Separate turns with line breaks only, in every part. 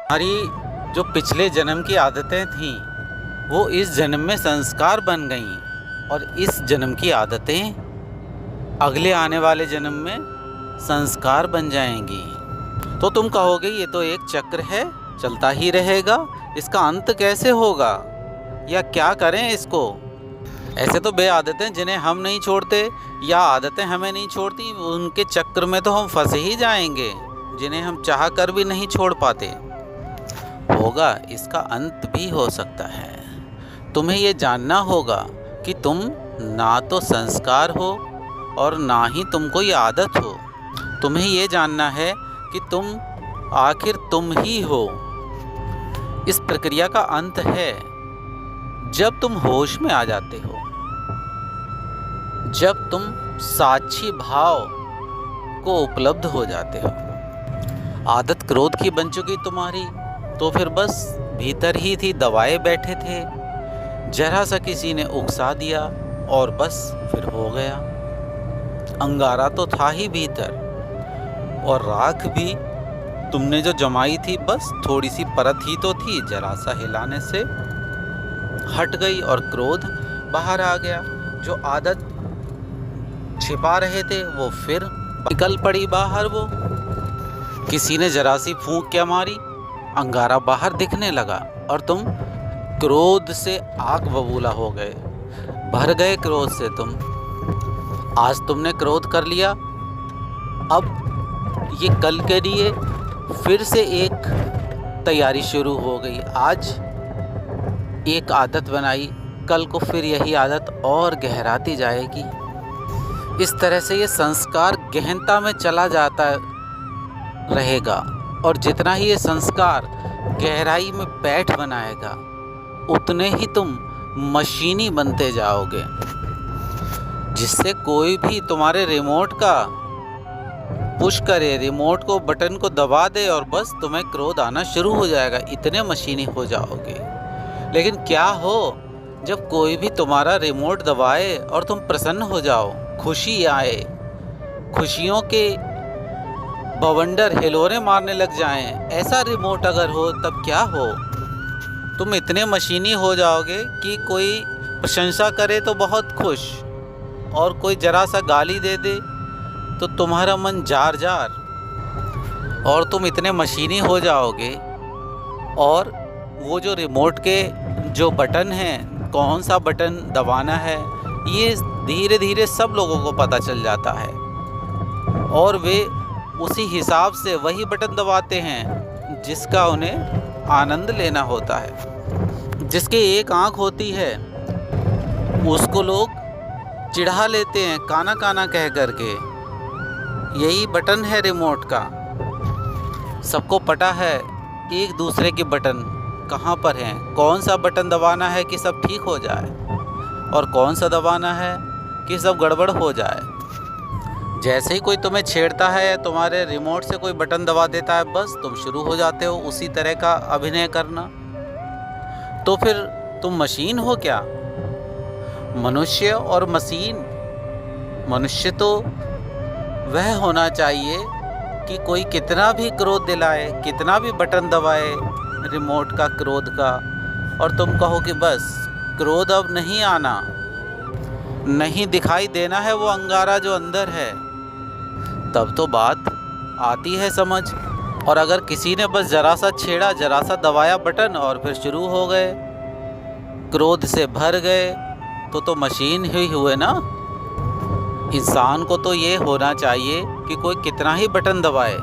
हमारी जो पिछले जन्म की आदतें थीं वो इस जन्म में संस्कार बन गईं और इस जन्म की आदतें अगले आने वाले जन्म में संस्कार बन जाएंगी। तो तुम कहोगे ये तो एक चक्र है, चलता ही रहेगा, इसका अंत कैसे होगा या क्या करें इसको। ऐसे तो बे आदतें जिन्हें हम नहीं छोड़ते या आदतें हमें नहीं छोड़ती, उनके चक्र में तो हम फंसे ही जाएंगे, जिन्हें हम चाह कर भी नहीं छोड़ पाते। होगा इसका अंत भी हो सकता है। तुम्हें ये जानना होगा कि तुम ना तो संस्कार हो और ना ही तुम कोई आदत हो। तुम्हें ये जानना है कि तुम आखिर तुम ही हो। इस प्रक्रिया का अंत है जब तुम होश में आ जाते हो, जब तुम साक्षी भाव को उपलब्ध हो जाते हो। आदत क्रोध की बन चुकी तुम्हारी, तो फिर बस भीतर ही थी, दबाए बैठे थे, जरा सा किसी ने उकसा दिया और बस फिर हो गया। अंगारा तो था ही भीतर, और राख भी तुमने जो जमाई थी बस थोड़ी सी परत ही तो थी, जरा सा हिलाने से हट गई और क्रोध बाहर आ गया। जो आदत छिपा रहे थे वो फिर निकल पड़ी बाहर। वो किसी ने जरा सी फूंक क्या मारी, अंगारा बाहर दिखने लगा और तुम क्रोध से आग बबूला हो गए, भर गए क्रोध से तुम। आज तुमने क्रोध कर लिया, अब ये कल के लिए फिर से एक तैयारी शुरू हो गई। आज एक आदत बनाई, कल को फिर यही आदत और गहराती जाएगी। इस तरह से ये संस्कार गहनता में चला जाता रहेगा, और जितना ही ये संस्कार गहराई में पैठ बनाएगा उतने ही तुम मशीनी बनते जाओगे, जिससे कोई भी तुम्हारे रिमोट का पुश करे, रिमोट को बटन को दबा दे और बस तुम्हें क्रोध आना शुरू हो जाएगा। इतने मशीनी हो जाओगे। लेकिन क्या हो जब कोई भी तुम्हारा रिमोट दबाए और तुम प्रसन्न हो जाओ, खुशी आए, खुशियों के बवंडर हिलोरे मारने लग जाएं, ऐसा रिमोट अगर हो तब क्या हो। तुम इतने मशीनी हो जाओगे कि कोई प्रशंसा करे तो बहुत खुश, और कोई जरा सा गाली दे दे तो तुम्हारा मन जार जार। और तुम इतने मशीनी हो जाओगे, और वो जो रिमोट के जो बटन हैं, कौन सा बटन दबाना है, ये धीरे धीरे सब लोगों को पता चल जाता है, और वे उसी हिसाब से वही बटन दबाते हैं जिसका उन्हें आनंद लेना होता है। जिसके एक आंख होती है उसको लोग चिढ़ा लेते हैं काना काना कह करके। यही बटन है रिमोट का। सबको पता है एक दूसरे के बटन कहाँ पर हैं, कौन सा बटन दबाना है कि सब ठीक हो जाए, और कौन सा दबाना है कि सब गड़बड़ हो जाए। जैसे ही कोई तुम्हें छेड़ता है, तुम्हारे रिमोट से कोई बटन दबा देता है, बस तुम शुरू हो जाते हो उसी तरह का अभिनय करना। तो फिर तुम मशीन हो क्या? मनुष्य और मशीन। मनुष्य तो वह होना चाहिए कि कोई कितना भी क्रोध दिलाए, कितना भी बटन दबाए रिमोट का, क्रोध का, और तुम कहो कि बस क्रोध अब नहीं आना, नहीं दिखाई देना है वो अंगारा जो अंदर है, तब तो बात आती है समझ। और अगर किसी ने बस जरा सा छेड़ा, जरा सा दबाया बटन और फिर शुरू हो गए, क्रोध से भर गए, तो मशीन ही हुए ना। इंसान को तो ये होना चाहिए कि कोई कितना ही बटन दबाए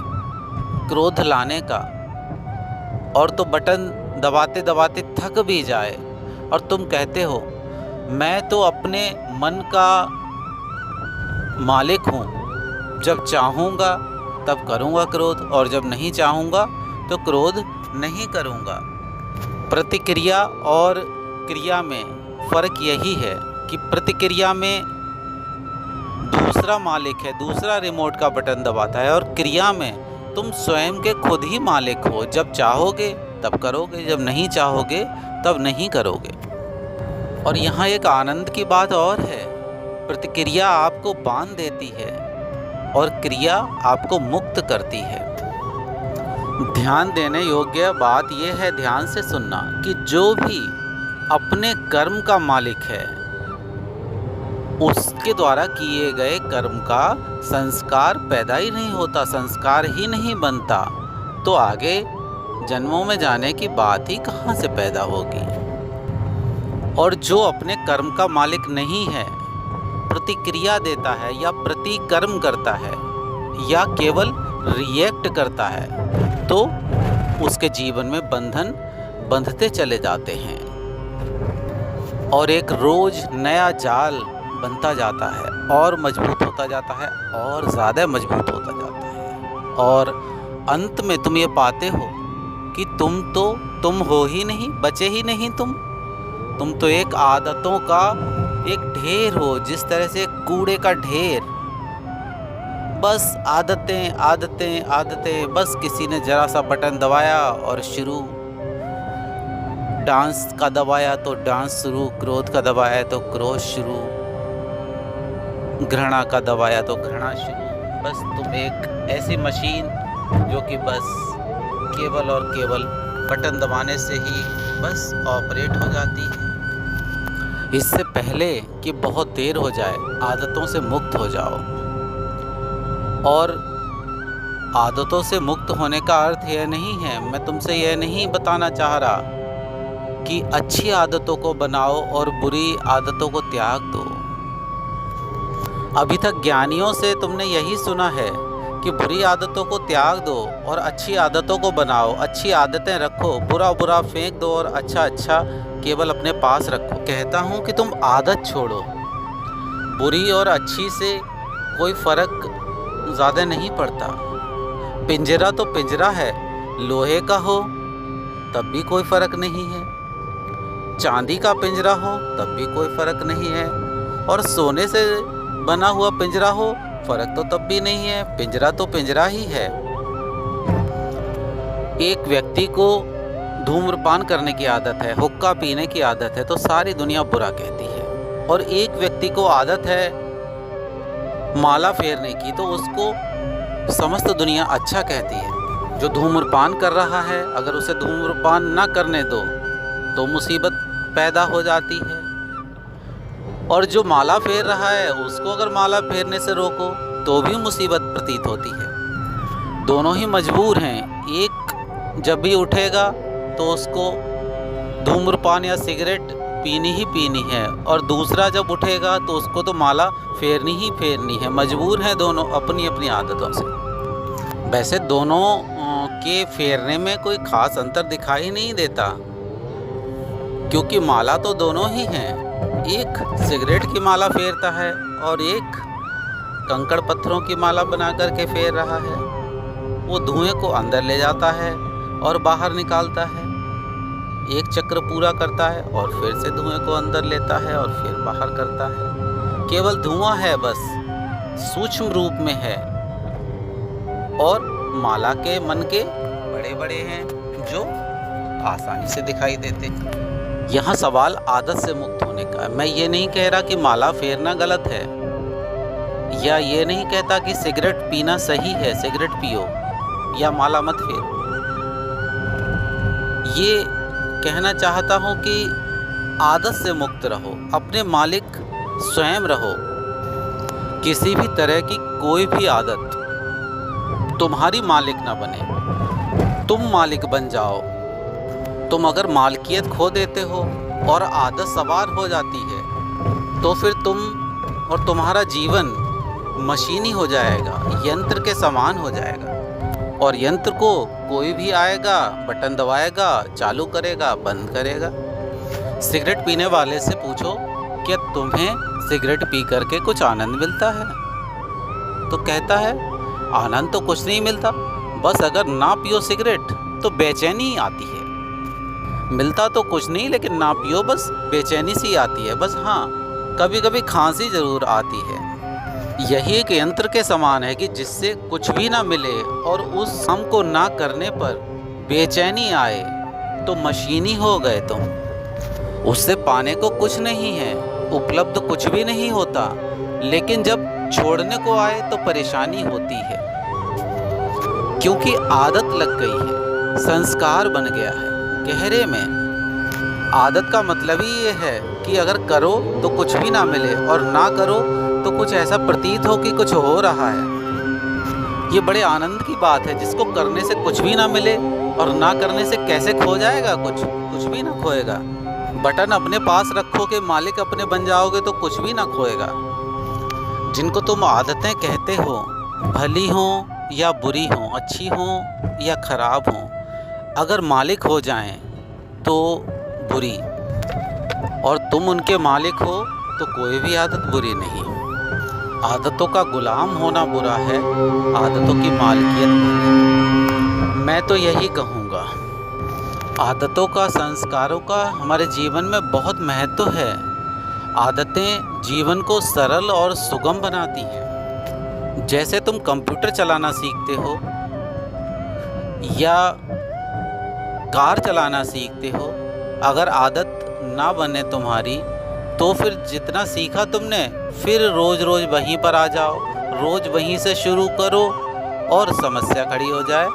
क्रोध लाने का, और तो बटन दबाते दबाते थक भी जाए, और तुम कहते हो मैं तो अपने मन का मालिक हूँ, जब चाहूँगा तब करूँगा क्रोध, और जब नहीं चाहूँगा तो क्रोध नहीं करूँगा। प्रतिक्रिया और क्रिया में फ़र्क यही है कि प्रतिक्रिया में दूसरा मालिक है, दूसरा रिमोट का बटन दबाता है, और क्रिया में तुम स्वयं के खुद ही मालिक हो। जब चाहोगे तब करोगे, जब नहीं चाहोगे तब नहीं करोगे। और यहाँ एक आनंद की बात और है, प्रतिक्रिया आपको बांध देती है और क्रिया आपको मुक्त करती है। ध्यान देने योग्य बात यह है, ध्यान से सुनना, कि जो भी अपने कर्म का मालिक है उसके द्वारा किए गए कर्म का संस्कार पैदा ही नहीं होता, संस्कार ही नहीं बनता, तो आगे जन्मों में जाने की बात ही कहाँ से पैदा होगी। और जो अपने कर्म का मालिक नहीं है, प्रतिक्रिया देता है या प्रतिकर्म करता है या केवल रिएक्ट करता है, तो उसके जीवन में बंधन बंधते चले जाते हैं और एक रोज नया जाल बनता जाता है और मजबूत होता जाता है और ज़्यादा मजबूत होता जाता है। और अंत में तुम ये पाते हो कि तुम हो ही नहीं, बचे ही नहीं, तुम तो एक आदतों का एक ढेर हो, जिस तरह से कूड़े का ढेर, बस आदतें आदतें आदतें, बस किसी ने जरा सा बटन दबाया और शुरू, डांस का दबाया तो डांस शुरू, क्रोध का दबाया तो क्रोध शुरू, घृणा का दबाया तो घृणा शुरू। बस तुम एक ऐसी मशीन जो कि बस केवल और केवल बटन दबाने से ही बस ऑपरेट हो जाती है। इससे पहले कि बहुत देर हो जाए, आदतों से मुक्त हो जाओ। और आदतों से मुक्त होने का अर्थ यह नहीं है, मैं तुमसे यह नहीं बताना चाह रहा कि अच्छी आदतों को बनाओ और बुरी आदतों को त्याग दो। अभी तक ज्ञानियों से तुमने यही सुना है कि बुरी आदतों को त्याग दो और अच्छी आदतों को बनाओ, अच्छी आदतें रखो, बुरा बुरा फेंक दो और अच्छा अच्छा केवल अपने पास रखो। कहता हूँ कि तुम आदत छोड़ो, बुरी और अच्छी से कोई फ़र्क ज़्यादा नहीं पड़ता। पिंजरा तो पिंजरा है, लोहे का हो तब भी कोई फ़र्क नहीं है, चांदी का पिंजरा हो तब भी कोई फ़र्क नहीं है, और सोने से बना हुआ पिंजरा हो फ़र्क तो तब भी नहीं है। पिंजरा तो पिंजरा ही है। एक व्यक्ति को धूम्रपान करने की आदत है, हुक्का पीने की आदत है, तो सारी दुनिया बुरा कहती है। और एक व्यक्ति को आदत है माला फेरने की, तो उसको समस्त दुनिया अच्छा कहती है। जो धूम्रपान कर रहा है, अगर उसे धूम्रपान ना करने दो तो मुसीबत पैदा हो जाती है, और जो माला फेर रहा है उसको अगर माला फेरने से रोको तो भी मुसीबत प्रतीत होती है। दोनों ही मजबूर हैं। एक जब भी उठेगा तो उसको धूम्रपान या सिगरेट पीनी ही पीनी है, और दूसरा जब उठेगा तो उसको तो माला फेरनी ही फेरनी है। मजबूर हैं दोनों अपनी अपनी आदतों से। वैसे दोनों के फेरने में कोई ख़ास अंतर दिखाई नहीं देता, क्योंकि माला तो दोनों ही हैं। एक सिगरेट की माला फेरता है और एक कंकड़ पत्थरों की माला बना करके फेर रहा है। वो धुएं को अंदर ले जाता है और बाहर निकालता है, एक चक्र पूरा करता है और फिर से धुएं को अंदर लेता है और फिर बाहर करता है। केवल धुआं है, बस सूक्ष्म रूप में है, और माला के मन के बड़े बड़े हैं जो आसानी से दिखाई देते। यहाँ सवाल आदत से मुक्त होने का है। मैं ये नहीं कह रहा कि माला फेरना गलत है, या ये नहीं कहता कि सिगरेट पीना सही है, सिगरेट पियो या माला मत फेरो। ये कहना चाहता हूँ कि आदत से मुक्त रहो, अपने मालिक स्वयं रहो। किसी भी तरह की कोई भी आदत तुम्हारी मालिक ना बने, तुम मालिक बन जाओ। तुम अगर मालकियत खो देते हो और आदत सवार हो जाती है, तो फिर तुम और तुम्हारा जीवन मशीनी हो जाएगा, यंत्र के समान हो जाएगा। और यंत्र को कोई भी आएगा, बटन दबाएगा, चालू करेगा, बंद करेगा। सिगरेट पीने वाले से पूछो क्या तुम्हें सिगरेट पी करके कुछ आनंद मिलता है, तो कहता है आनंद तो कुछ नहीं मिलता, बस अगर ना पियो सिगरेट तो बेचैनी आती है। मिलता तो कुछ नहीं, लेकिन ना पियो बस बेचैनी सी आती है। बस हाँ, कभी कभी खांसी ज़रूर आती है। यही एक यंत्र के समान है कि जिससे कुछ भी ना मिले और उस काम को ना करने पर बेचैनी आए, तो मशीनी हो गए तुम। उससे पाने को कुछ नहीं है, उपलब्ध कुछ भी नहीं होता, लेकिन जब छोड़ने को आए तो परेशानी होती है। क्योंकि आदत लग गई है, संस्कार बन गया है गहरे में। आदत का मतलब ही ये है कि अगर करो तो कुछ भी ना मिले और ना करो तो कुछ ऐसा प्रतीत हो कि कुछ हो रहा है। ये बड़े आनंद की बात है, जिसको करने से कुछ भी ना मिले और ना करने से कैसे खो जाएगा, कुछ भी ना खोएगा। बटन अपने पास रखोगे, मालिक अपने बन जाओगे तो कुछ भी ना खोएगा। जिनको तुम आदतें कहते हो, भली हो या बुरी हो, अच्छी हो या खराब हो, अगर मालिक हो जाएं तो बुरी, और तुम उनके मालिक हो तो कोई भी आदत बुरी नहीं। आदतों का गुलाम होना बुरा है, आदतों की मालिकियत बुरी। मैं तो यही कहूँगा, आदतों का, संस्कारों का हमारे जीवन में बहुत महत्व है। आदतें जीवन को सरल और सुगम बनाती हैं। जैसे तुम कंप्यूटर चलाना सीखते हो या कार चलाना सीखते हो, अगर आदत ना बने तुम्हारी तो फिर जितना सीखा तुमने फिर रोज़ रोज़ वहीं पर आ जाओ, रोज़ वहीं से शुरू करो और समस्या खड़ी हो जाए।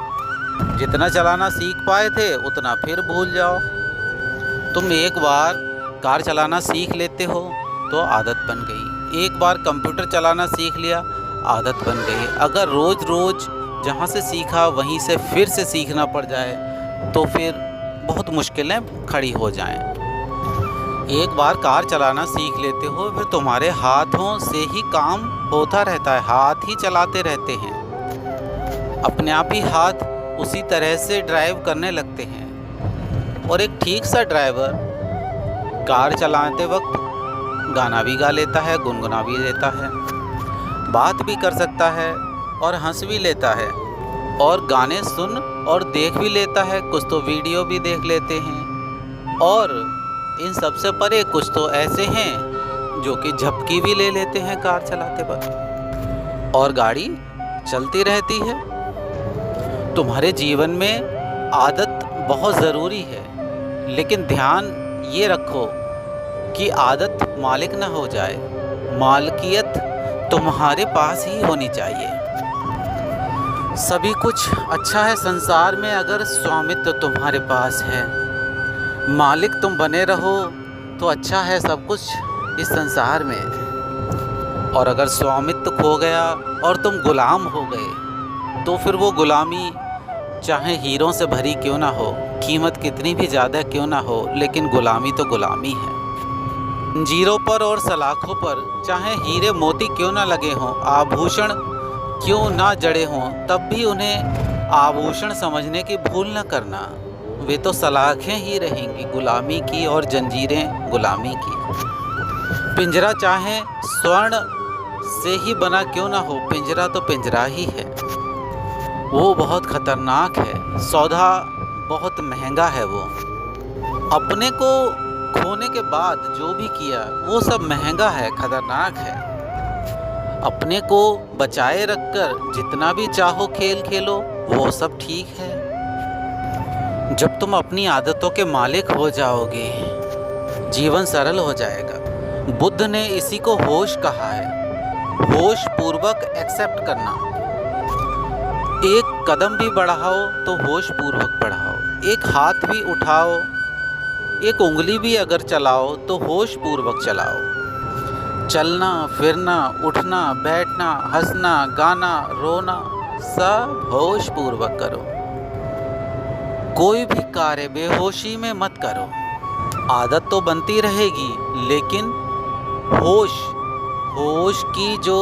जितना चलाना सीख पाए थे उतना फिर भूल जाओ। तुम एक बार कार चलाना सीख लेते हो तो आदत बन गई, एक बार कंप्यूटर चलाना सीख लिया, आदत बन गई। अगर रोज़ रोज़ जहाँ से सीखा वहीं से फिर से सीखना पड़ जाए तो फिर बहुत मुश्किलें खड़ी हो जाएं। एक बार कार चलाना सीख लेते हो फिर तुम्हारे हाथों से ही काम होता रहता है, हाथ ही चलाते रहते हैं, अपने आप ही हाथ उसी तरह से ड्राइव करने लगते हैं। और एक ठीक सा ड्राइवर कार चलाते वक्त गाना भी गा लेता है, गुनगुना भी लेता है, बात भी कर सकता है और हंस भी लेता है, और गाने सुन और देख भी लेता है, कुछ तो वीडियो भी देख लेते हैं, और इन सबसे परे कुछ तो ऐसे हैं जो कि झपकी भी ले लेते हैं कार चलाते वक्त, और गाड़ी चलती रहती है। तुम्हारे जीवन में आदत बहुत ज़रूरी है, लेकिन ध्यान ये रखो कि आदत मालिक ना हो जाए, मालिकियत तुम्हारे पास ही होनी चाहिए। सभी कुछ अच्छा है संसार में अगर स्वामित्व तुम्हारे पास है, मालिक तुम बने रहो तो अच्छा है सब कुछ इस संसार में। और अगर स्वामित्व खो गया और तुम गुलाम हो गए तो फिर वो गुलामी चाहे हीरों से भरी क्यों ना हो, कीमत कितनी भी ज़्यादा क्यों ना हो, लेकिन गुलामी तो गुलामी है। जंजीरों पर और सलाखों पर चाहे हीरे मोती क्यों ना लगे हों, आभूषण क्यों ना जड़े हों, तब भी उन्हें आभूषण समझने की भूल न करना। वे तो सलाखें ही रहेंगी गुलामी की और जंजीरें गुलामी की। पिंजरा चाहे स्वर्ण से ही बना क्यों ना हो, पिंजरा तो पिंजरा ही है, वो बहुत खतरनाक है, सौदा बहुत महंगा है। वो अपने को खोने के बाद जो भी किया वो सब महंगा है, खतरनाक है। अपने को बचाए रखकर जितना भी चाहो खेल खेलो वो सब ठीक है। जब तुम अपनी आदतों के मालिक हो जाओगे जीवन सरल हो जाएगा। बुद्ध ने इसी को होश कहा है, होश पूर्वक एक्सेप्ट करना। एक कदम भी बढ़ाओ तो होश पूर्वक बढ़ाओ, एक हाथ भी उठाओ, एक उंगली भी अगर चलाओ तो होश पूर्वक चलाओ। चलना फिरना, उठना बैठना, हंसना गाना रोना सब होश पूर्वक करो। कोई भी कार्य बेहोशी में मत करो। आदत तो बनती रहेगी लेकिन होश की जो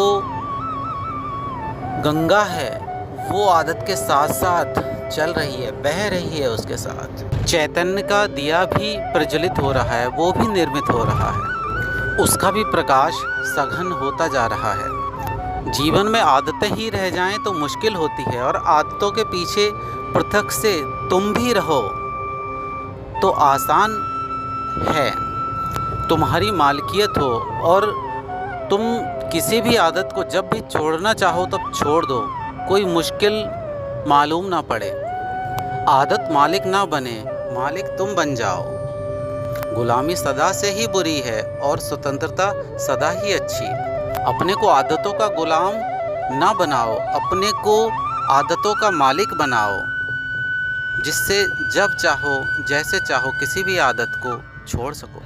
गंगा है वो आदत के साथ साथ चल रही है, बह रही है उसके साथ। चैतन्य का दिया भी प्रज्वलित हो रहा है, वो भी निर्मित हो रहा है, उसका भी प्रकाश सघन होता जा रहा है। जीवन में आदतें ही रह जाएं तो मुश्किल होती है, और आदतों के पीछे पृथक से तुम भी रहो तो आसान है। तुम्हारी मालिकियत हो और तुम किसी भी आदत को जब भी छोड़ना चाहो तब छोड़ दो, कोई मुश्किल मालूम ना पड़े। आदत मालिक ना बने, मालिक तुम बन जाओ। गुलामी सदा से ही बुरी है और स्वतंत्रता सदा ही अच्छी। अपने को आदतों का गुलाम ना बनाओ, अपने को आदतों का मालिक बनाओ, जिससे जब चाहो जैसे चाहो किसी भी आदत को छोड़ सको।